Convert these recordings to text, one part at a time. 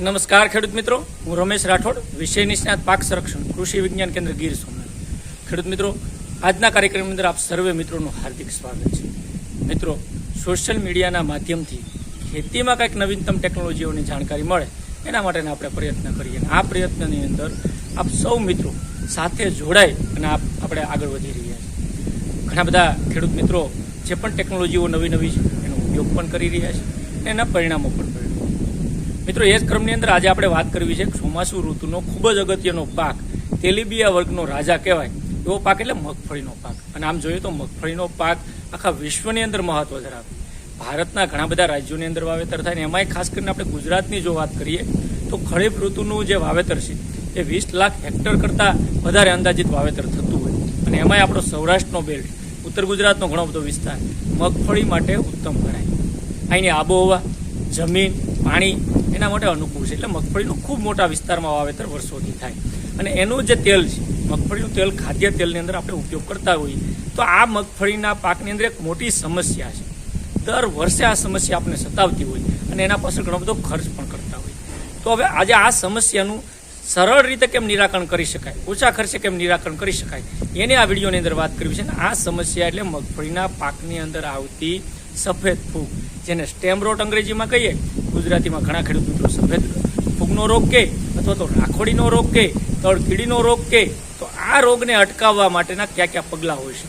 નમસ્કાર ખેડૂત મિત્રો, હું રમેશ રાઠોડ, વિષય નિષ્ણાત પાક સંરક્ષણ કૃષિ વિજ્ઞાન કેન્દ્ર ગીર સોમનાથ. ખેડૂત મિત્રો, આજના કાર્યક્રમની અંદર આપ સર્વે મિત્રોનું હાર્દિક સ્વાગત છે. મિત્રો, સોશિયલ મીડિયાના માધ્યમથી ખેતીમાં કંઈક નવીનતમ ટેકનોલોજીઓની જાણકારી મળે એના માટેના આપણે પ્રયત્ન કરીએ. આ પ્રયત્નની અંદર આપ સૌ મિત્રો સાથે જોડાઈ અને આપણે આગળ વધી રહ્યા છીએ. ઘણા બધા ખેડૂત મિત્રો જે પણ ટેકનોલોજીઓ નવી છે એનો ઉપયોગ પણ કરી રહ્યા છે અને એના પરિણામો પણ કરી રહ્યા છે. મિત્રો, એ જ ક્રમની અંદર આજે આપણે વાત કરવી છે ચોમાસુ ઋતુનો ખૂબ જ અગત્યનો પાક, તેલીબિયા વર્ગનો રાજા કહેવાય એવો પાક એટલે મગફળીનો પાક. અને આમ જોઈએ તો મગફળીનો પાક આખા વિશ્વની અંદર મહત્વ ધરાવે. ભારતના ઘણા બધા રાજ્યોની અંદર વાવેતર થાય ને એમાંય ખાસ કરીને આપણે ગુજરાતની જો વાત કરીએ તો ખરીફ ઋતુનું જે વાવેતર છે એ 20 લાખ હેક્ટર કરતાં વધારે અંદાજિત વાવેતર થતું હોય અને એમાંય આપણો સૌરાષ્ટ્રનો બેલ્ટ, ઉત્તર ગુજરાતનો ઘણો બધો વિસ્તાર મગફળી માટે ઉત્તમ ગણાય. અહીંની આબોહવા, જમીન, પાણી એના માટે અનુકૂળ છે એટલે મગફળીનું ખૂબ મોટા વિસ્તારમાં વાવેતર વર્ષોથી થાય. અને એનું જે તેલ છે, મગફળીનું તેલ ખાદ્ય તેલની અંદર આપણે ઉપયોગ કરતા હોઈએ તો આ મગફળીના પાકની અંદર એક મોટી સમસ્યા છે. દર વર્ષે આ સમસ્યા આપણે સતાવતી હોય અને એના પાછળ ઘણો બધો ખર્ચ પણ કરતા હોય. તો હવે આજે આ સમસ્યાનું સરળ રીતે કેમ નિરાકરણ કરી શકાય, ઓછા ખર્ચે કેમ નિરાકરણ કરી શકાય એની આ વિડીયોની અંદર વાત કરવી છે. આ સમસ્યા એટલે મગફળીના પાકની અંદર આવતી સફેદ ફૂગ, જેને સ્ટેમ રોટ અંગ્રેજીમાં કહીએ, ગુજરાતીમાં ઘણા ખેડૂત મિત્રો સફેદ ફૂગનો રોગ કહે અથવા તો રાખોડીનો રોગ કહે, તળકીડીનો રોગ કહે. તો આ રોગને અટકાવવા માટેના કયા પગલાં હોય છે,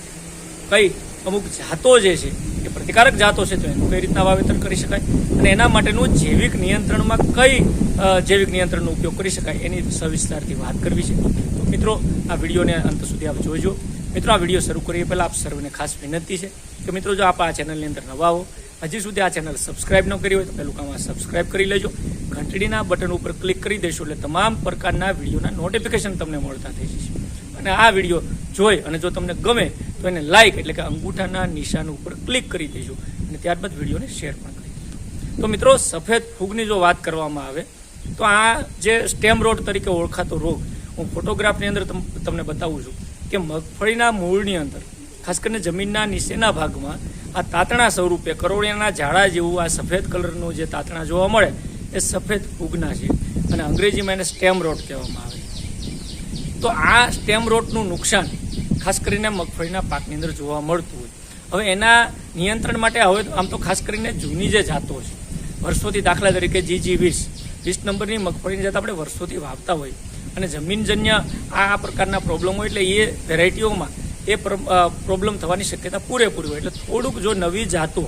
કઈ અમુક જાતો જે છે એ પ્રતિકારક જાતો છે તો એનું કઈ રીતના વાવેતર કરી શકાય અને એના માટેનું જૈવિક નિયંત્રણમાં કઈ જૈવિક નિયંત્રણનો ઉપયોગ કરી શકાય એની સવિસ્તારથી વાત કરવી છે. તો મિત્રો, આ વિડીયોને અંત સુધી આપ જોજો. મિત્રો, આ વિડીયો શરૂ કરીએ પહેલાં આપ સર્વને ખાસ વિનંતી છે કે મિત્રો, જો આપ આ ચેનલની અંદર નવા હો, હજી સુધી આ ચેનલ સબસ્ક્રાઇબ ન કરી હોય તો પહેલું કામ આ સબસ્ક્રાઇબ કરી લેજો. ઘંટડીના બટન ઉપર ક્લિક કરી દેશો એટલે તમામ પ્રકારના વિડીયોના નોટિફિકેશન તમને મળતા થઈ જશે. અને આ વિડીયો જોઈ અને જો તમને ગમે તો એને લાઇક એટલે કે અંગૂઠાના નિશાન ઉપર ક્લિક કરી દેજો અને ત્યારબાદ વિડીયોને શેર પણ કરી દેજો. તો મિત્રો, સફેદ ફૂગની જો વાત કરવામાં આવે તો આ જે સ્ટેમ રોટ તરીકે ઓળખાતો રોગ હું ફોટોગ્રાફની અંદર તમને બતાવું છું કે મગફળીના મૂળની અંદર ખાસ કરીને જમીનના નીચેના ભાગમાં આ તાતણા સ્વરૂપે કરોળિયાના ઝાડા જેવું આ સફેદ કલરનું જે તાતણા જોવા મળે એ સફેદ ફૂગના છે અને અંગ્રેજીમાં એને સ્ટેમ રોટ કહેવામાં આવે. તો આ સ્ટેમ રોટનું નુકસાન ખાસ કરીને મગફળીના પાકની અંદર જોવા મળતું હોય. હવે એના નિયંત્રણ માટે હવે આમ તો ખાસ કરીને જૂની જે જાતો છે વર્ષોથી, દાખલા તરીકે GG20 નંબરની મગફળીની જાત આપણે વર્ષોથી વાવતા હોય અને જમીનજન્ય આ પ્રકારના પ્રોબ્લેમ હોય એટલે એ વેરાયટીઓમાં એ પ્રોબ્લેમ થવાની શક્યતા પૂરેપૂરી હોય. એટલે થોડુંક જો નવી જાતો,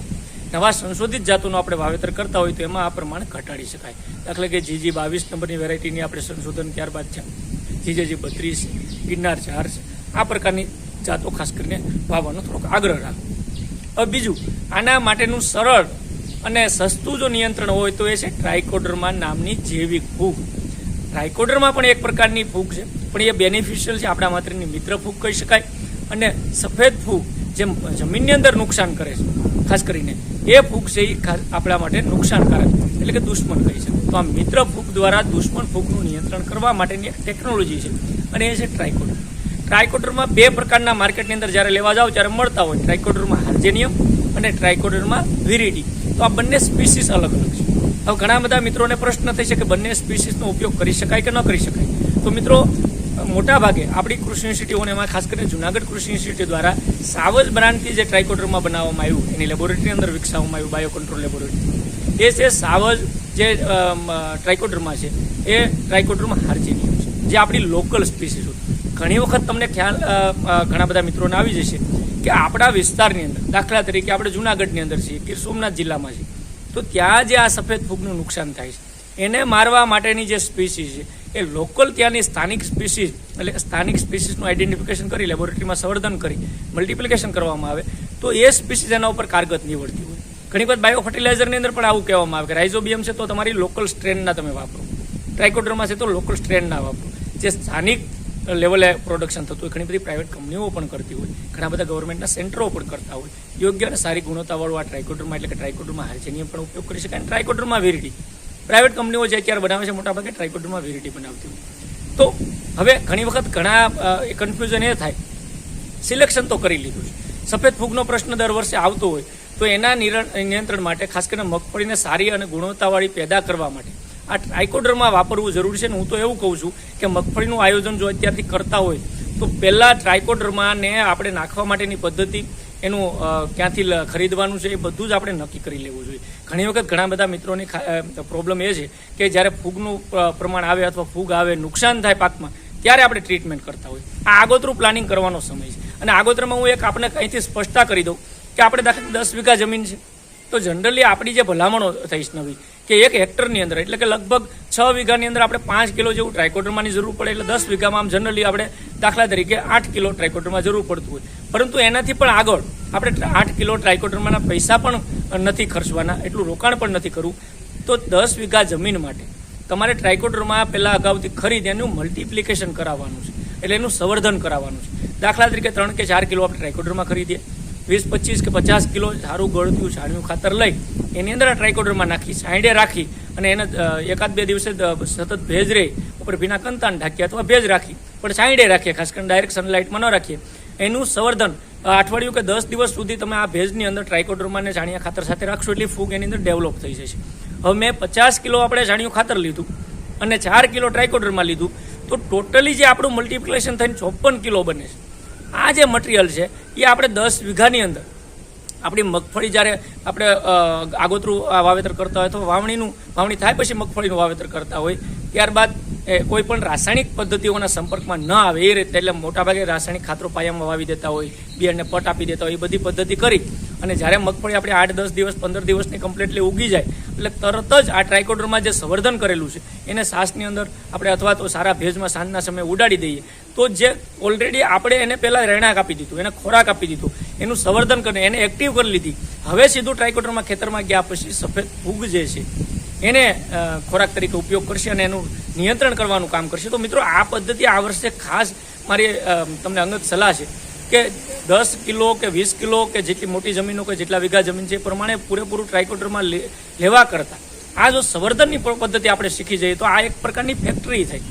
નવા સંશોધિત જાતોનું આપણે વાવેતર કરતા હોય તો એમાં આ પ્રમાણે ઘટાડી શકાય. દાખલા કે GG22 નંબરની વેરાયટીની આપણે સંશોધન ત્યારબાદ છે, GG32, ગિરનાર 4 છે, આ પ્રકારની જાતો ખાસ કરીને વાવવાનો થોડોક આગ્રહ રાખો. હવે બીજું, આના માટેનું સરળ અને સસ્તું જો નિયંત્રણ હોય તો એ છે ટ્રાઇકોડર્મા નામની જૈવિક ફૂગ. ટ્રાઇકોડર્મા પણ એક પ્રકારની ફૂગ છે પણ એ બેનિફિશિયલ છે, આપણા માટેની મિત્ર ફૂગ કહી શકાય. અને સફેદ ફૂગ જેમ જમીનની અંદર નુકસાન કરે છે ખાસ કરીને, એ ફૂગ છે એ ખાસ આપણા માટે નુકસાનકારક એટલે કે દુશ્મન કહી શકાય. તો આ મિત્ર ફૂગ દ્વારા દુશ્મન ફૂગનું નિયંત્રણ કરવા માટેની એક ટેકનોલોજી છે અને એ છે ટ્રાઇકોડર્મા. ટ્રાઇકોડર્મા બે પ્રકારના માર્કેટની અંદર જ્યારે લેવા જાઓ ત્યારે મળતા હોય, ટ્રાઇકોડર્મા હાર્જેનિયમ અને ટ્રાઇકોડર્મા વિરિડી. તો આ બંને સ્પીસીસ અલગ અલગ છે. હવે ઘણા બધા મિત્રોને પ્રશ્ન થઈ છે કે બંને સ્પીસીસનો ઉપયોગ કરી શકાય કે ન કરી શકાય. તો મિત્રો, મોટા ભાગે આપણી કૃષિ યુનિવર્સિટીઓને એમાં ખાસ કરીને જુનાગઢ કૃષિ યુનિવર્સિટી દ્વારા સાવજ બ્રાન્ડથી જે ટ્રાઇકોડર્મા બનાવવામાં આવ્યું એની લેબોરેટરીની અંદર વિકસાવવામાં આવ્યું, બાયો કંટ્રોલ લેબોરેટરી, એ છે સાવજ જે ટ્રાઇકોડર્મા છે એ ટ્રાઇકોડર્મા હાર્જેનિયમ છે, જે આપણી લોકલ સ્પીસીસ હોય. ઘણી વખત તમને ખ્યાલ ઘણા બધા મિત્રોને આવી જશે કે આપણા વિસ્તારની અંદર, દાખલા તરીકે આપણે જુનાગઢની અંદર છીએ, ગીર સોમનાથ જિલ્લામાં છીએ, તો ત્યાં જે આ સફેદ ફૂગનું નુકસાન થાય છે એને મારવા માટેની જે સ્પીસીસ છે એ લોકલ ત્યાંની સ્થાનિક સ્પીસીસ એટલે સ્થાનિક સ્પીસીસનું આઈડેન્ટિફિકેશન કરી લેબોરેટરીમાં સંવર્ધન કરી મલ્ટિપ્લિકેશન કરવામાં આવે તો એ સ્પીસીસ એના ઉપર કારગત નીવડતી હોય. ઘણી વખત બાયો ફર્ટિલાઇઝરની અંદર પણ આવું કહેવામાં આવે કે રાઇઝોબિયમ છે તો તમારી લોકલ સ્ટ્રેનના તમે વાપરો, ટ્રાઇકોડર્મા છે તો લોકલ સ્ટ્રેનના વાપરો. જે સ્થાનિક લેવલે પ્રોડક્શન થતું હોય, ઘણી બધી પ્રાઇવેટ કંપનીઓ પણ કરતી હોય, ઘણા બધા ગવર્મેન્ટના સેન્ટરો પણ કરતા હોય. યોગ્ય અને સારી ગુણવત્તાવાળું આ ટ્રાઇકોડર્મા એટલે કે ટ્રાઇકોડર્મા હાર્જેનિયમ પણ ઉપયોગ કરી શકાય. અને ટ્રાઇકોડર્મા વિરિડી પ્રાઇવેટ કંપનીઓ જે અત્યારે બનાવે છે મોટાભાગે ટ્રાઇકોડર્મા વિરિડી બનાવતી હોય. તો હવે ઘણી વખત ઘણા કન્ફ્યુઝન એ થાય, સિલેક્શન તો કરી લીધું છે, સફેદ ફૂગનો પ્રશ્ન દર વર્ષે આવતો હોય તો એના નિયંત્રણ માટે ખાસ કરીને મગફળીને સારી અને ગુણવત્તાવાળી પેદા કરવા માટે આ ટ્રાઇકોડર્મા વાપરવું જરૂરી છે. ને હું તો એવું કહું છું કે મગફળીનું આયોજન જો અત્યારથી કરતા હોય તો પહેલાં ટ્રાઇકોડર્માને આપણે નાખવા માટેની પદ્ધતિ, એનું ક્યાંથી ખરીદવાનું છે, એ બધું જ આપણે નક્કી કરી લેવું જોઈએ. ઘણી વખત ઘણા બધા મિત્રોની પ્રોબ્લેમ એ છે કે જ્યારે ફૂગનું પ્રમાણ આવે અથવા ફૂગ આવે, નુકસાન થાય પાકમાં, ત્યારે આપણે ટ્રીટમેન્ટ કરતા હોય. આ આગોતરું પ્લાનિંગ કરવાનો સમય છે. અને આગોતરામાં હું એક આપણે અહીંથી સ્પષ્ટતા કરી દઉં કે આપણે દાખલા 10 વીઘા જમીન છે તો જનરલી આપણી જે ભલામણો થઈશ નવી કે 1 હેક્ટરની અંદર એટલે કે લગભગ 6 વીઘાની અંદર આપણે 5 કિલો જેવું ટ્રાઇકોડર્માની જરૂર પડે. એટલે 10 વીઘામાં આમ જનરલી આપણે દાખલા તરીકે 8 કિલો ટ્રાઇકોડર્મા જરૂર પડતું હોય. પરંતુ એનાથી પણ આગળ આપણે 8 કિલો ટ્રાઇકોડર્માના પૈસા પણ નથી ખર્ચવાના, એટલું રોકાણ પણ નથી કરવું. તો 10 વીઘા જમીન માટે તમારે ટ્રાઇકોડર્મા પહેલાં અગાઉથી ખરીદ એનું મલ્ટિપ્લિકેશન કરાવવાનું છે, એટલે એનું સંવર્ધન કરાવવાનું છે. દાખલા તરીકે 3 કે 4 કિલો આપણે ટ્રાઇકોડર્મા ખરીદીએ, 20, 25 કે 50 કિલો સારું ગળતું છાણિયું ખાતર લઈ એની અંદર આ ટ્રાઇકોડર્મા નાખી સાઈડે રાખી અને એને 1-2 દિવસે સતત ભેજ રહે ઉપર ભીના કંતાન ઢાંકીએ અથવા ભેજ રાખી પણ સાઈડે રાખીએ, ખાસ કરીને ડાયરેક્ટ સનલાઇટમાં ન રાખીએ. એનું સંવર્ધન અઠવાડિયું કે 10 દિવસ સુધી તમે આ ભેજની અંદર ટ્રાઇકોડર્માને છાણિયા ખાતર સાથે રાખશો એટલે ફૂગ એની અંદર ડેવલપ થઈ જશે. હવે મેં 50 કિલો આપણે છાણિયું ખાતર લીધું અને 4 કિલો ટ્રાઇકોડર્મા લીધું તો ટોટલી જે આપણું મલ્ટિપ્લિકેશન થઈને 54 કિલો બને છે. આ જે મટીરિયલ છે એ આપણે 10 વીઘાની અંદર આપણી મગફળી જ્યારે આપણે આગોતરું વાવેતર કરતા હોય તો વાવણી થાય પછી મગફળીનું વાવેતર કરતા હોય ત્યારબાદ કોઈ પણ રાસાયણિક પદ્ધતિઓના સંપર્કમાં ન આવે એ રીતે, એટલે મોટાભાગે રાસાયણિક ખાતરો પાયામાં વાવી દેતા હોય, બિયારણને પટ આપી દેતા હોય, એ બધી પદ્ધતિ કરી અને જ્યારે મગફળી આપણે 8-10 દિવસ 15 દિવસની કમ્પ્લીટલી ઉગી જાય એટલે તરત જ આ ટ્રાઇકોડર્મા જે સંવર્ધન કરેલું છે એને સાસની અંદર આપણે અથવા તો સારા ભેજમાં સાંજના સમયે ઉડાડી દઈએ તો જે ઓલરેડી આપણે એને પહેલાં રહેણાંક આપી દીધું, એને ખોરાક આપી દીધું, એનું સંવર્ધન કરીને એને એક્ટિવ કરી લીધી. હવે સીધું ટ્રાઇકોડર્મા ખેતરમાં ગયા પછી સફેદ ફૂગ જે છે એને ખોરાક તરીકે ઉપયોગ કરશે અને એનું નિયંત્રણ કરવાનું કામ કરશે. તો મિત્રો આ પદ્ધતિ આ વર્ષે ખાસ મારી તમને અંગત સલાહ છે કે 10 કિલો કે 20 કિલો કે જેટલી મોટી જમીનો કે જેટલા વીઘા જમીન છે એ પ્રમાણે પૂરેપૂરું ટ્રાઇકોડર્મા લેવા કરતાં આ જો સંવર્ધનની પદ્ધતિ આપણે શીખી જઈએ તો આ એક પ્રકારની ફેક્ટરી થઈ.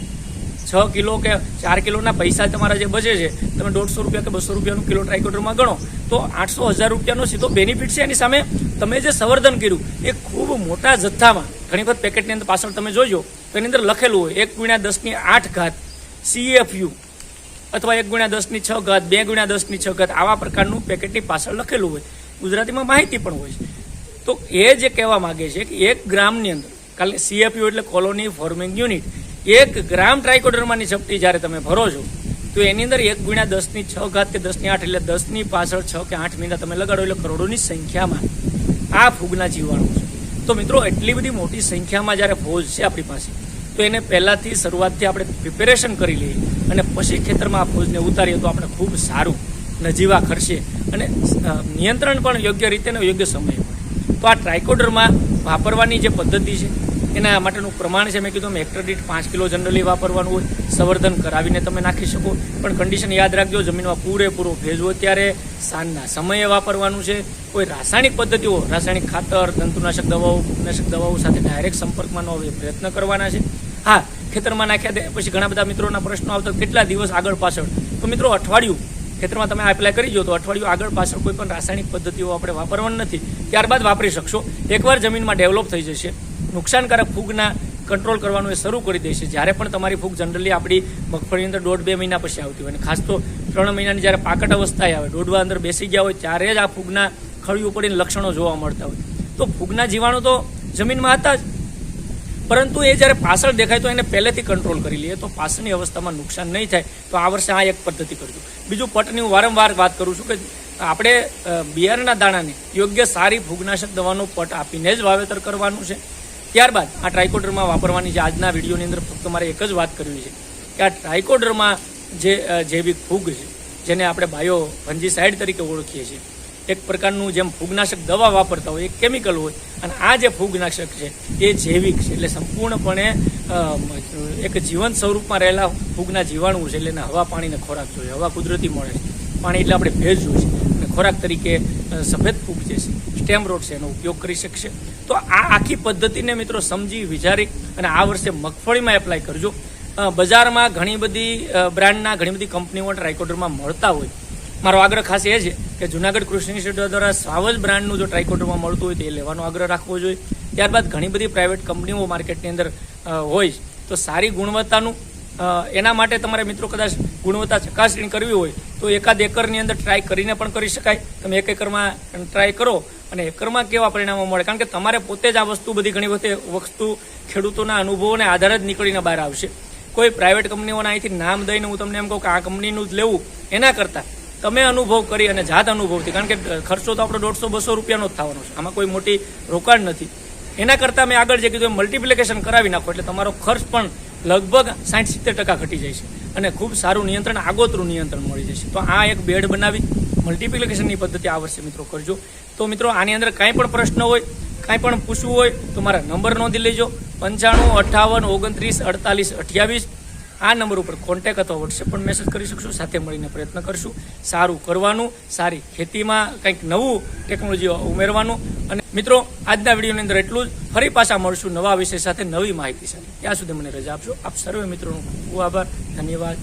6 કિલો કે 4 કિલોના પૈસા તમારા જે બચે છે, તમે 150 રૂપિયા કે 200 રૂપિયાનું કિલો ટ્રાઇકોડર્મા ગણો તો 800-1000 રૂપિયાનો સીધો બેનિફિટ છે. એની સામે તમે જે સંવર્ધન કર્યું એ ખૂબ મોટા જથ્થામાં, ઘણી વખત પેકેટની અંદર પાછળ તમે જોજો તો એની અંદર લખેલું હોય 1×10⁸ CFU અથવા 1×10⁶, 2×10⁶ આવા પ્રકારનું પેકેટની પાછળ લખેલું હોય. ગુજરાતીમાં માહિતી પણ હોય છે. તો એ જે કહેવા માગે છે કે 1 ગ્રામની અંદર કાલે CFU એટલે કોલોની ફોર્મિંગ યુનિટ, 1 ગ્રામ ટ્રાઇકોડર્માની ચપટી જ્યારે તમે ભરો છો તો એની અંદર 1×10⁶ કે 10⁸ એટલે 10ની પાછળ 6 કે 8 મહિના તમે લગાડો એટલે કરોડોની સંખ્યામાં આ ફૂગના જીવાણુ છે. તો મિત્રો એટલી બધી મોટી સંખ્યામાં જ્યારે ફોજ છે આપણી પાસે તો એને પહેલાંથી શરૂઆતથી આપણે પ્રિપેરેશન કરી લઈએ અને પછી ખેતરમાં આ ફોજને ઉતારીએ તો આપણે ખૂબ સારું નજીવા ખર્ચે અને નિયંત્રણ પણ યોગ્ય રીતે અને યોગ્ય સમયે. તો આ ટ્રાઇકોડર્મા વાપરવાની જે પદ્ધતિ છે એના માટેનું પ્રમાણ છે મેં કીધું હેક્ટર દીઠ 5 કિલો જનરલી વાપરવાનું હોય. સંવર્ધન કરાવીને તમે નાખી શકો પણ કન્ડિશન યાદ રાખજો, જમીનમાં પૂરેપૂરો ભેજ હોય ત્યારે સાંજના સમયે વાપરવાનું છે. કોઈ રાસાયણિક પદ્ધતિઓ, રાસાયણિક ખાતર, જંતુનાશક દવાઓ, ફૂગનાશક દવાઓ સાથે ડાયરેક્ટ સંપર્કમાં ન આવે પ્રયત્ન કરવાના છે. હા, ખેતરમાં નાખ્યા પછી ઘણા બધા મિત્રોના પ્રશ્નો આવતા કેટલા દિવસ આગળ પાછળ, તો મિત્રો અઠવાડિયું ખેતરમાં તમે એપ્લાય કરી દો તો અઠવાડિયું આગળ પાછળ કોઈ પણ રાસાયણિક પદ્ધતિઓ આપણે વાપરવાની નથી, ત્યારબાદ વાપરી શકશો. એકવાર જમીનમાં ડેવલપ થઈ જશે, નુકસાનકારક ફૂગના કંટ્રોલ કરવાનું એ શરૂ કરી દેશે. જ્યારે પણ તમારી ફૂગ જનરલી આપણી મગફળીની અંદર 1.5-2 મહિના પછી આવતી હોય અને ખાસ તો 3 મહિનાની જ્યારે પાકટ અવસ્થાએ આવે, ડોડવા અંદર બેસી ગયા હોય ત્યારે જ આ ફૂગના ખળિયું પડીને લક્ષણો જોવા મળતા હોય. તો ફૂગના જીવાણુ તો જમીનમાં હતા જ, પરંતુ એ જ્યારે પાછળ દેખાય તો એને પહેલેથી કંટ્રોલ કરી લઈએ તો પાછળની અવસ્થામાં નુકસાન નહીં થાય. તો આ વર્ષે આ એક પદ્ધતિ કરજો. બીજું, પટની હું વારંવાર વાત કરું છું કે આપણે બિયારણના દાણાને યોગ્ય સારી ફૂગનાશક દવાનો પટ આપીને જ વાવેતર કરવાનું છે. ત્યારબાદ આ ટ્રાઇકોડર્મા વાપરવાની જે આજના વિડીયોની અંદર ફક્ત મારે એક જ વાત કરવી છે કે આ ટ્રાઇકોડર્મા જે જૈવિક ફૂગ છે જેને આપણે બાયો ફંજીસાઇડ તરીકે ઓળખીએ છીએ, એક પ્રકારનું જેમ ફૂગનાશક દવા વાપરતા હોય એક કેમિકલ હોય અને આ જે ફૂગનાશક છે એ જૈવિક છે. એટલે સંપૂર્ણપણે એક જીવંત સ્વરૂપમાં રહેલા ફૂગના જીવાણુ છે. એટલે એને હવા, પાણીને ખોરાક જોઈએ. હવા કુદરતી મળે છે, પાણી એટલે આપણે ભેજ જોઈએ છે અને ખોરાક તરીકે સફેદ ફૂગ જે છે, સ્ટેમ રોડ છે, એનો ઉપયોગ કરી શકશે. તો આ આખી પદ્ધતિને મિત્રો સમજી વિચારી અને આ વર્ષે મગફળીમાં એપ્લાય કરજો. બજારમાં ઘણી બધી બ્રાન્ડના, ઘણી બધી કંપનીઓ ટ્રાઇકોડર્મા મળતા હોય. મારો આગ્રહ ખાસ એ છે કે કે જુનાગઢ કૃષિ ઇન્સ્ટિટ્યૂટ દ્વારા સાવજ બ્રાન્ડનું જો ટ્રાયકોડર્મા મળતું હોય તો એ લેવાનો આગ્રહ રાખવો જોઈએ. ત્યારબાદ ઘણી બધી પ્રાઇવેટ કંપનીઓ માર્કેટની અંદર હોય તો સારી ગુણવત્તાનું એના માટે તમારે મિત્રો કદાચ ગુણવત્તા ચકાસણી કરવી હોય તો એકાદ એકરની અંદર ટ્રાય કરીને પણ કરી શકાય. તમે એક એકરમાં ટ્રાય કરો અને એકરમાં કેવા પરિણામો મળે, કારણ કે તમારે પોતે જ આ વસ્તુ બધી ઘણી વસ્તુ ખેડૂતોના અનુભવોને આધારે જ નીકળીને બહાર આવશે. કોઈ પ્રાઇવેટ કંપનીઓના અહીંથી નામ દઈને હું તમને એમ કહું કે આ કંપનીનું જ લેવું, એના કરતાં તમે અનુભવ કરી અને જાત અનુભવથી, કારણ કે ખર્ચો તો આપણો 150-200 રૂપિયાનો જ થવાનો છે, આમાં કોઈ મોટી રોકાણ નથી. એના કરતાં મેં આગળ જે કીધું મલ્ટિપ્લિકેશન કરાવી નાખો એટલે તમારો ખર્ચ પણ લગભગ 60-70% ઘટી જાય છે અને ખૂબ સારું નિયંત્રણ, આગોતરું નિયંત્રણ મળી જશે. તો આ એક બેડ બનાવી મલ્ટિપ્લિકેશનની પદ્ધતિ આ વર્ષે મિત્રો કરજો. તો મિત્રો આની અંદર કાંઈ પણ પ્રશ્ન હોય, કાંઈ પણ પૂછવું હોય તો મારા નંબર નોંધી લેજો, 95 58 29 48 28. આ નંબર ઉપર કોન્ટેક્ટ અથવા વોટ્સએપ પણ મેસેજ કરી શકશો. સાથે મળીને પ્રયત્ન કરશું સારું કરવાનું, સારી ખેતીમાં કંઈક નવું ટેકનોલોજી ઉમેરવાનું. અને મિત્રો આજના વિડીયોની અંદર એટલું જ. ફરી પાછા મળશું નવા વિષય સાથે, નવી માહિતી સાથે. ત્યાં સુધી મને રજા આપશો. આપ સર્વે મિત્રોનો ખૂબ આભાર, ધન્યવાદ.